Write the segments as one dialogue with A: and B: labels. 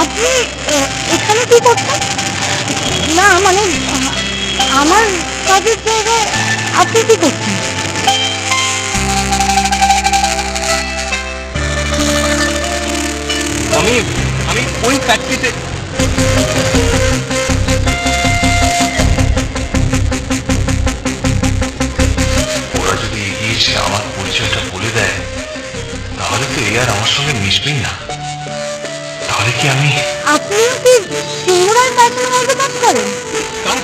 A: আপনি এখানে কি করছেন? না মানে আমার কাজের জায়গায় আপনি কি করছেন?
B: আমি আমি ওই ফ্যাক্টরিতে ওরা যদি এগিয়ে এসে আমার পরিচয়টা বলে দেয় তাহলে তো এ আর আমার সঙ্গে মিশবেই না। তাহলে কি
A: আপনিও কি সিঙ্গুরার ফ্যাশন হাউসে কাজ করেন?
B: কাজ?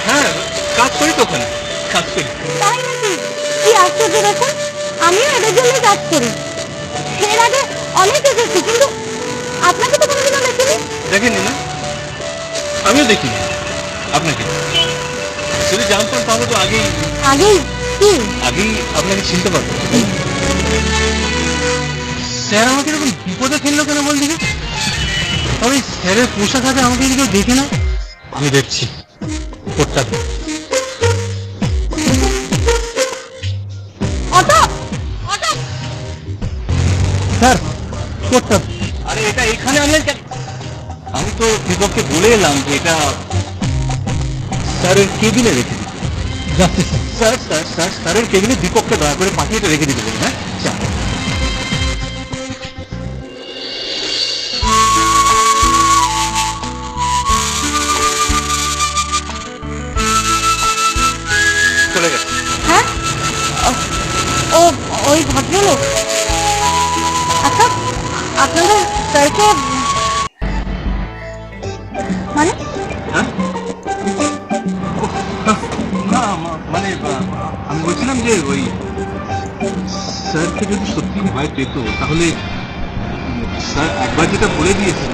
B: হ্যাঁ, কাজ করি তো ওখানে, কাজ করি।
A: তাই নাকি? কি আশ্চর্য দেখুন, আমিও এদের জন্যই কাজ করি। এর আগে অনেক এসেছি, কিন্তু আপনাকে তো কোনোদিনও দেখিনি।
B: দেখেননি না? আমিও দেখিনি আপনাকে। যদি জানতাম তাহলে তো আগেই আপনাকে চিনতে পারতাম। স্যার আমাকে এরকম বিপদে ফেললো কেন বল দিকে? তবে স্যারের পোশাক হাতে আমাকে যদি কেউ দেখে না, আমি দেখছি কোটটা। স্যার কোটটা। আরে এটা এখানে আনলেন কেন? আমি তো দীপককে বলে এলাম যে এটা স্যারের কেবিনে রেখে দিতে। যাচ্ছি স্যার। স্যারের কেবিনে দীপককে দয়া করে পাঠিয়ে রেখে দিতে বলুন। হ্যাঁ, চলে গেছে।
A: হ্যাঁ, ও ওই ভদ্রলোক। আচ্ছা, আপনাদের স্যারকে মানে?
B: হ্যাঁ, না মানে আমি বলছিলাম যে ওই স্যারকে যদি সত্যি ভয় পেত তাহলে স্যার একবার যেটা বলে দিয়েছে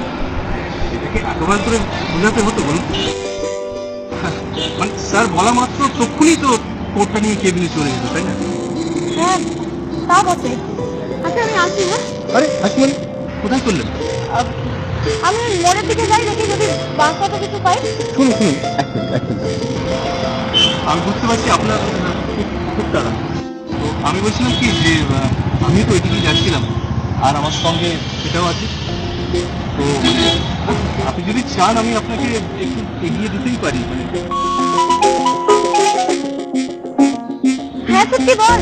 B: এটাকে একবার করে বোঝাতে হতো বলুন। মানে স্যার বলা মাত্র তক্ষুনি তো কোটটা নিয়ে কেবিনে চলে যেত, তাই না?
A: হ্যাঁ, তা বটে। আচ্ছা, আমি আসি। হ্যাঁ,
B: আরে আসি মানে কোথায় করলেন?
A: আমি মোড়ের দিকে যাই, দেখি যদি বাস অটো কিছু পাই।
B: শুনুন এক মিনিট। আমি বুঝতে পারছি আপনার খুব তাড়া। তো আমি বলছিলাম কি যে আমি তো ওইদিকে যাচ্ছিলাম আর আমার সঙ্গে সেটাও আছে। তো আপনি যদি চান আমি আপনাকে একটু এগিয়ে দিতেই পারি।
A: হ্যাঁ, সত্যি বল।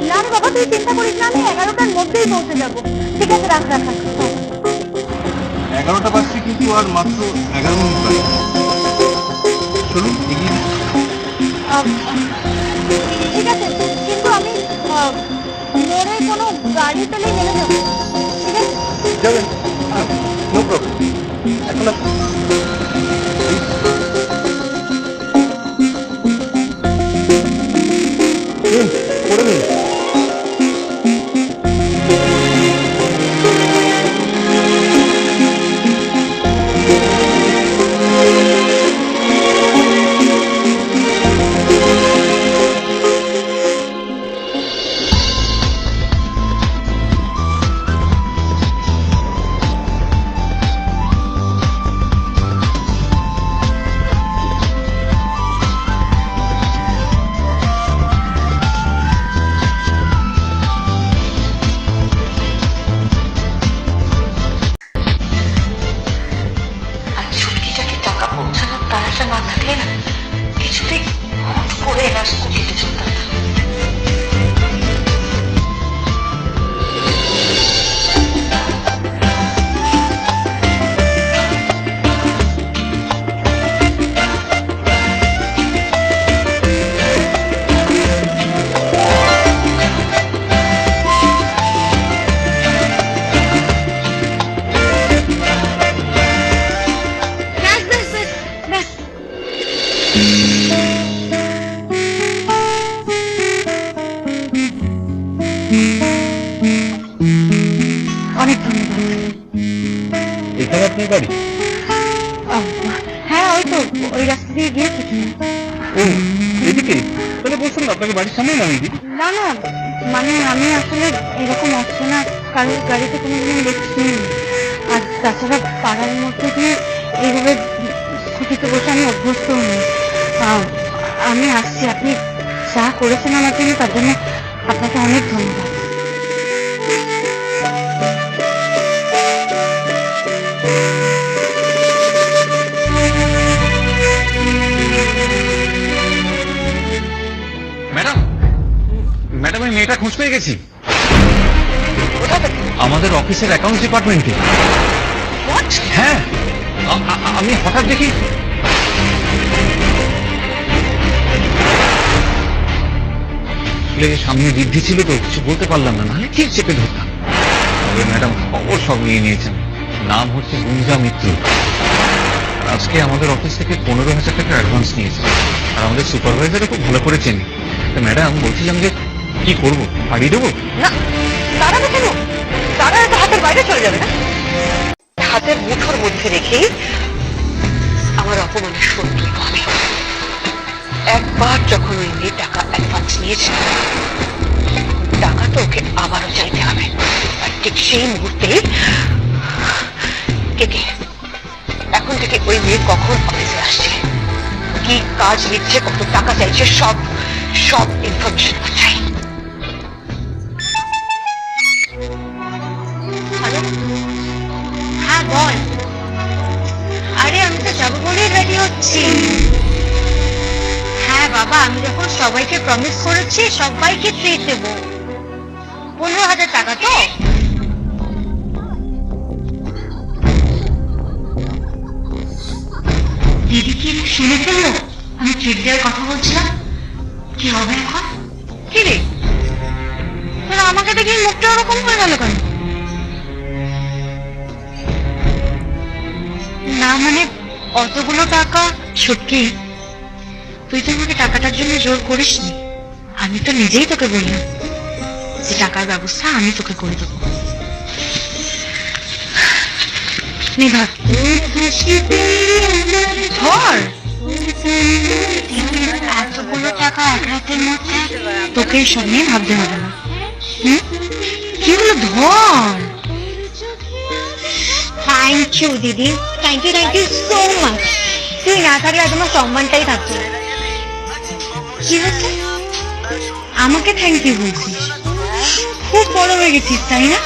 A: না রে বাবা, তুই চিন্তা করিস না, আমি 11টার মধ্যেই পৌঁছে যাবো। ঠিক আছে, রাখ।
B: 11টা বাজছে কিন্তু আর মাত্র 11 মিনিট বাকি। চলুন এগিয়ে দিই।
A: ঠিক আছে, কিন্তু আমি মোড়ে কোনো গাড়ি পেলেই নেমে যাবো। ঠিক আছে?
B: যাবেন? No problem. এখন করে নিন।
A: অনেক ধন্যবাদ।
B: এখানে আপনার বাড়ি?
A: হ্যাঁ, ওই তো ওই রাস্তা দিয়ে গিয়েছি।
B: ও এদিকে? তাহলে বলছেন আপনাকে বাড়ির সামনে নামিয়ে দিই।
A: না, মানে আমি আসলে এরকম আসছে না কারোর গাড়িতে কোনোদিন দেখছি। আর তাছাড়া পাড়ার মধ্যে দিয়ে এইভাবে স্কুটিতে বসে আমি অভ্যস্ত নই। আমি আসছি। আপনি যা করেছেন আমার জন্য, তার জন্য আপনাকে অনেক ধন্যবাদ।
B: ম্যাডাম আমি মেয়েটা খোঁজ পেয়ে গেছি আমাদের অফিসের অ্যাকাউন্টস ডিপার্টমেন্টে। হ্যাঁ আমি হঠাৎ দেখি সামনে বৃদ্ধি ছিল তো কিছু বলতে পারলাম না, নাহলে ঠিক চেপে ধরতাম। তবে ম্যাডাম খবর সব নিয়ে নিয়েছেন। নাম হচ্ছে গুঞ্জা মিত্র। আজকে আমাদের অফিস থেকে 15,000 টাকা অ্যাডভান্স নিয়েছে, আর আমাদের সুপারভাইজারও খুব ভালো করে চেনে। ম্যাডাম বলছিলাম যে কি করবো, পাঠিয়ে দেবো?
C: না, তারা না কেন, তারা তো হাতের বাইরে চলে যাবে না। হাতের মুঠোর মধ্যে রেখেই আমার অপমানের শত্রু হবে। একবার যখন ওই মেয়ে টাকা অ্যাডভান্স নিয়েছে, টাকা তো ওকে আবারও চাইতে হবে। আর ঠিক সেই মুহূর্তে এখন থেকে ওই মেয়ে কখন অফিসে আসছে, কি কাজ নিচ্ছে, কত টাকা চাইছে, সব সব ইনফরমেশন চাই। হ্যালো, হ্যাঁ বল। আরে আমি তো যাবো বলেই রেডি হচ্ছি। হ্যাঁ বাবা, আমি যখন সবাইকে প্রমিস করেছি সবাইকে ট্রিট দেবো। 15,000 টাকা তো? দিদি কি শুনে ফেললো আমি ট্রিট দেওয়ার কথা বলছিলাম? কি হবে এখন? কি রে, আমাকে দেখি মুখটা ওরকম হয়ে গেল কেন? না মানে অতগুলো টাকা। সত্যি তুই তো আমাকে টাকাটার জন্য জোর করিসনি, আমি তো নিজেই তোকে বললাম যে টাকার ব্যবস্থা আমি তোকে করে দেবো। ধর এতগুলো টাকা এক রাতের মধ্যে তোকে সব নিয়ে ভাবতে হবে না। কি হলো, ধর। থ্যাংক ইউ দিদি, থ্যাংক ইউ সো মাচ। তুই না থাকলে আজ আমার সম্মানটাই থাকতো। কি হচ্ছে, আমাকে থ্যাংক ইউ বলছিস? খুব বড় হয়ে গেছিস তাই না?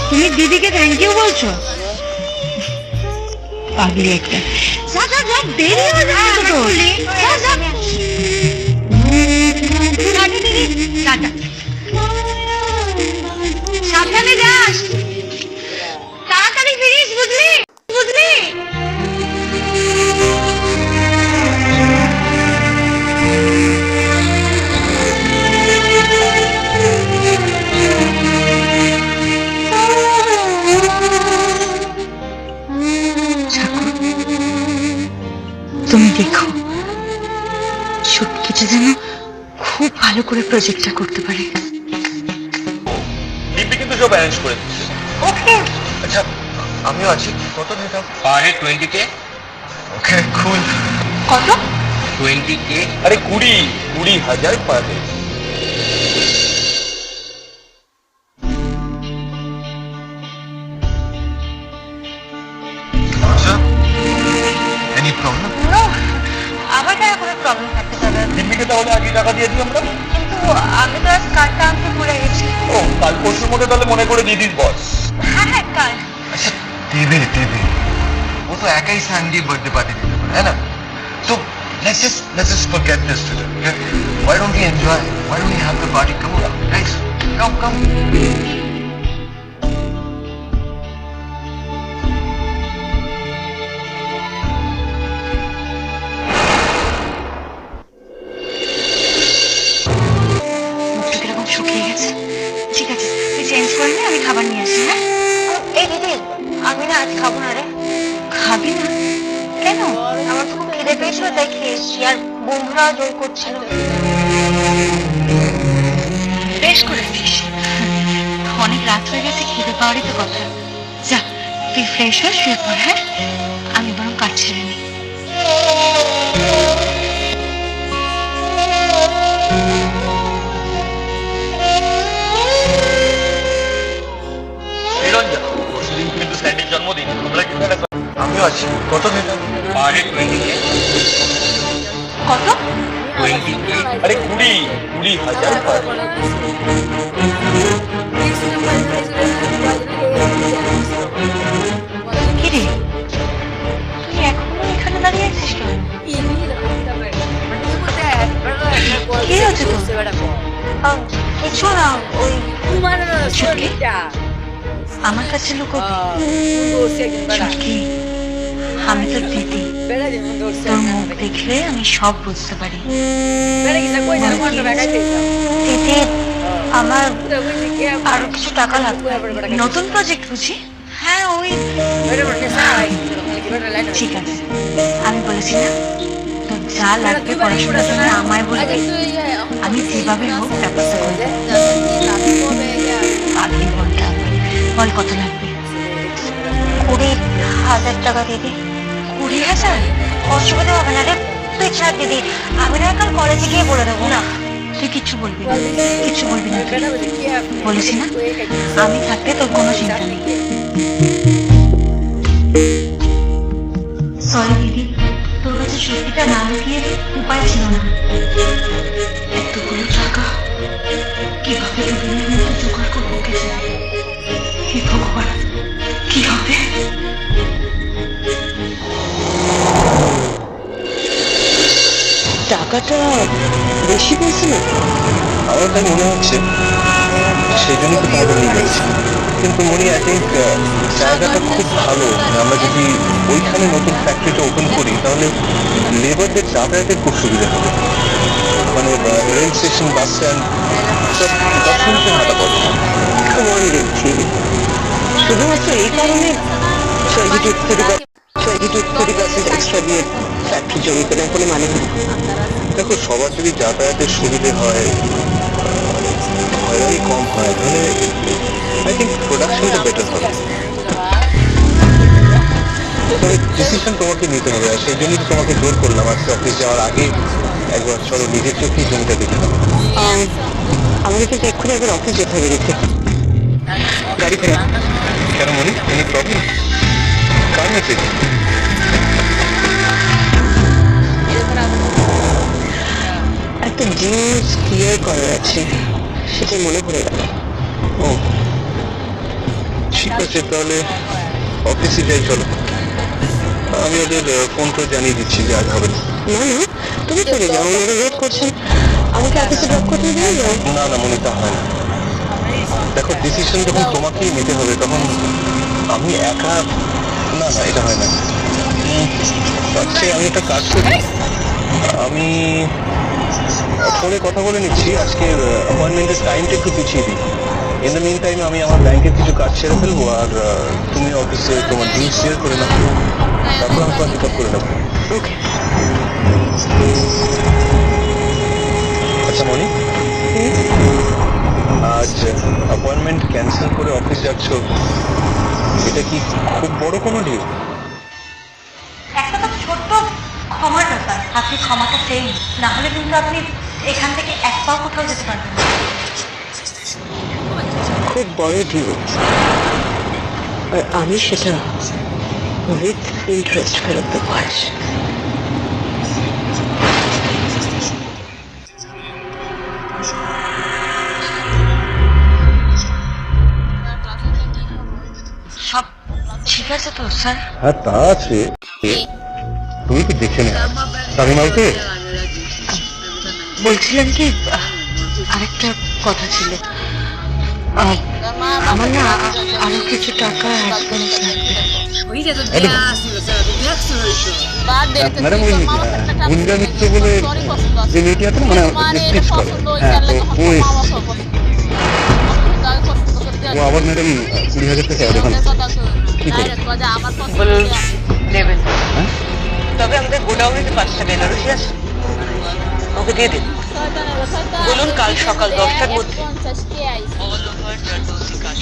C: তুমি দিদিকে থ্যাংক ইউ বলছো? পাগলি একটা। যা যা যা, দেরি হয়ে যাচ্ছে তো। যা যা। টাটা দিদি, টাটা। সাবধানে যাস, তাড়াতাড়ি ফিরিস, বুঝলি বুঝলি? তুমি দেখো ছুটকিটা যেন খুব ভালো করে প্রজেক্টটা করতে পারে।
B: দিব্যি কিন্তু সব অ্যারেঞ্জ করে দিচ্ছে।
C: ওকে,
B: আচ্ছা আমিও আছি। কত নিতাম? Per head 20K। ওকে কুল।
C: কত?
B: 20K। আরে 20,000 পার হেড। আচ্ছা, এনি প্রবলেম?
C: আমার টাকা কোনো প্রবলেম থাকতে পারে।
B: দিব্যিকে তাহলে আগে টাকা দিয়ে দিই আমরা।
C: কিন্তু আমি তো আজ কার্ডটা আনতে ভুলে গেছি।
B: ও, কাল পরশুর মধ্যে তাহলে মনে করে দিদির বস।
C: হ্যাঁ হ্যাঁ, কাল।
B: আচ্ছা দেবে ও তো একাই স্যান্ডি বার্থডে পার্টি দিতে পারে, তাই না? তো let's just forget this today. Okay? Why don't we enjoy? Why don't we have the party? Come on, guys, come.
C: মুখটা কিরকম শুকিয়ে গেছে। ঠিক আছে, তুই চেঞ্জ করে নে, আমি খাবার নিয়ে আসি। হ্যাঁ, এই দিদি, আমি না আজ খাবো না রে। খাবি না কেন? আমার তো খুব খিদে পেয়েছিল, তাই খেয়েছি। আর বন্ধুরা জোর করছিল। বেশ করেছিস, অনেক রাত হয়ে গেছে, খিদে পাওয়ারই তো কথা। যা তুই ফ্রেশ হয়ে শুয়ে পড়। হ্যাঁ, আমি বরং কাজ ছেড়ে নিই।
B: জন্মদিন, আমিও আছি। কত নিতাম? Per head 20K।
C: কত?
B: 20K। আরে 20,000 পার হেড।
C: কিরে, তুই এখনো এখানে দাঁড়িয়ে আছিস কেন? কি হচ্ছে তোর?
A: কিছু না, ওই
D: তোমার
A: ছুটকি
D: শরীরটা
A: আমার কাছে লুকোবি। ছুটকি, আমি তোর দিদি,
D: বেড়া যেমন ধরছে
A: তোর মুখ দেখলে আমি সব বুঝতে পারি।
D: বেড়া গেছে কই যাবো আমরা বেড়াইতে
A: দিদি, আমার
D: যাও
A: আরো কিছু টাকা লাগবে। নতুন প্রজেক্ট বুঝি? হ্যাঁ, ওই ঠিক আছে, আমি বলেছি না তোর যা লাগবে পড়াশোনার জন্য আমায় বলবি, আমি যেভাবে হোক ব্যবস্থা করে দেবো। আগে বলটা বল কত লাগবে?
E: 20,000 টাকা দিদি।
A: 20,000?
E: অসুবিধা হবে না রে, তুই ছাড় দিদি, আমি না কাল কলেজে গিয়ে বলে দেবো না।
A: তুই কিচ্ছু বলবি না, কিচ্ছু বলবি না। বলেছি না আমি থাকতে তোর কোনো চিন্তা নেই। সরি দিদি, তোর কাছে সত্যিটা না লুকিয়ে উপায় ছিল না। এতগুলো টাকা কিভাবে দুদিনের মধ্যে জোগাড় করবো কে জানে। হে ভগবান, কি হবে?
C: টাকাটা বেশি বলছে না?
B: আমার তাই মনে হচ্ছে, সেই জন্য তো তোমাকে নিয়ে যাচ্ছি। কিন্তু মনি, আই থিঙ্ক জায়গাটা খুব ভালো। আমরা যদি ওইখানে নতুন ফ্যাক্টরিটা ওপেন করি তাহলে লেবারদের যাতায়াতের খুব সুবিধা হবে। মানে রেল স্টেশন, বাস স্ট্যান্ড সব 10 মিনিটের হাঁটা পড়ে।
C: কেমন দেখছি শুধুমাত্র এই কারণে 20-30% এক্সট্রা দিয়ে ফ্যাক্টরি জমি করে কোনো মানে নেই।
B: দেখো, সবার যদি যাতায়াতের সুবিধে হয়, হয়রানি কম হয়, তাহলে আই থিঙ্ক প্রোডাকশনটা বেটার হবে। তবে ডিসিশন তোমাকে নিতে হবে, আর সেই জন্যই তো তোমাকে জোর করলাম আজকে অফিস যাওয়ার আগে একবার চলো নিজের চোখেই জমিটা দেখে নাও।
C: আমাদের কিন্তু এক্ষুনি একবার অফিস যেতে হবে দেখতে। গাড়ি ফেরা
B: কেন মনি, এনি প্রবলেম? কার মেসেজ?
C: একটা জিনিস ক্লিয়ার করার আছে, সেটা মনে পড়ে গেল।
B: ও ঠিক আছে, তাহলে অফিসে যাই চলো। আমি ওদের ফোন করে জানিয়ে দিচ্ছি যে আজ হবে না।
C: না না, তুমি চলে যাও, ওনারা ওয়েট করছেন। আমাকে অফিসে ড্রপ করতে দিয়ে যাও।
B: না না মনে, তা হয় না। দেখো, ডিসিশন যখন তোমাকেই নিতে হবে তখন আমি একা, না না এটা হয় না। আমি একটা কাজ করি, আমি ফোনে কথা বলে নিচ্ছি, আজকের অ্যাপয়েন্টমেন্টের টাইমটা একটু পিছিয়ে দিই। ইন দ্য মিন টাইম আমি আমার ব্যাংকের কিছু কাজ সেরে ফেলবো, আর তুমি অফিসে তোমার ডিল শেয়ার করে নাও, তারপর আমি তোমার পিক আপ করে নেবো।
C: ওকে।
B: আচ্ছা মনি, আজ অ্যাপয়েন্টমেন্ট ক্যান্সেল করে অফিস যাচ্ছ, এটা কি খুব বড় কোনো ডিল?
A: একটা তো ছোট্ট ক্ষমার ব্যাপার, আপনি ক্ষমাটা চাই, না হলে কিন্তু আপনি এখান থেকে এক পাও কোথাও যেতে পারবেন না।
C: খুব বড় ডিল, আর আমি সেটা উইথ ইন্টারেস্ট ফেরত দেবো আজ।
A: সব ঠিক আছে তো স্যার?
B: হ্যাঁ তা আছে, তুমি কি দেখে নে কারিমালকে?
A: বলছিলাম কি, আরেকটা কথা ছিল, আমার না আরো কিছু টাকা অ্যাডভান্স লাগবে।
B: ম্যাডাম, ওই গুঞ্জা মিত্র বলে যে মেয়েটি আছে না, মানে স্পিচ করে, হ্যাঁ তো ও আবার ম্যাডাম 20,000 টাকা অ্যাডভান্স কি করে?
C: নেবেন,
B: হ্যাঁ
C: তবে আমাদের গোডাউনে যে 5টা বেনারসি আছে ওকে দিয়ে দিন। বলুন কাল সকাল 10টার মধ্যে অল ওভার জার্সি কাজ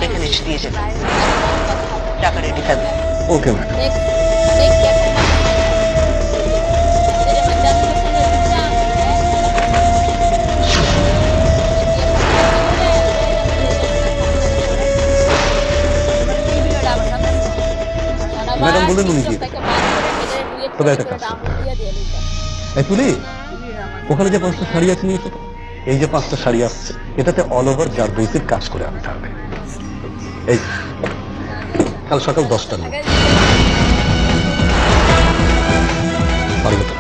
C: এখানে এসে দিয়ে যাবেন। টাকা রেডি থাকবে।
B: Okay madam. ম্যাডাম বললেন উনি কি, তবে একটা কাজ এই তুলি, ওখানে যে 5টা শাড়ি আছে নিয়েছো, এই যে 5টা শাড়ি আসছে, এটাতে অল ওভার জারদৌসির কাজ করে আনতে হবে। এই কাল সকাল 10টার মধ্যে পারবে তো?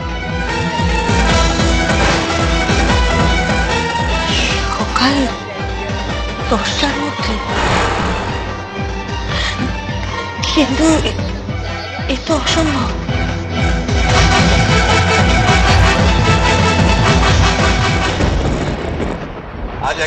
A: সকাল 10টার মধ্যে, কিন্তু এ তো অসম্ভব।
B: আজ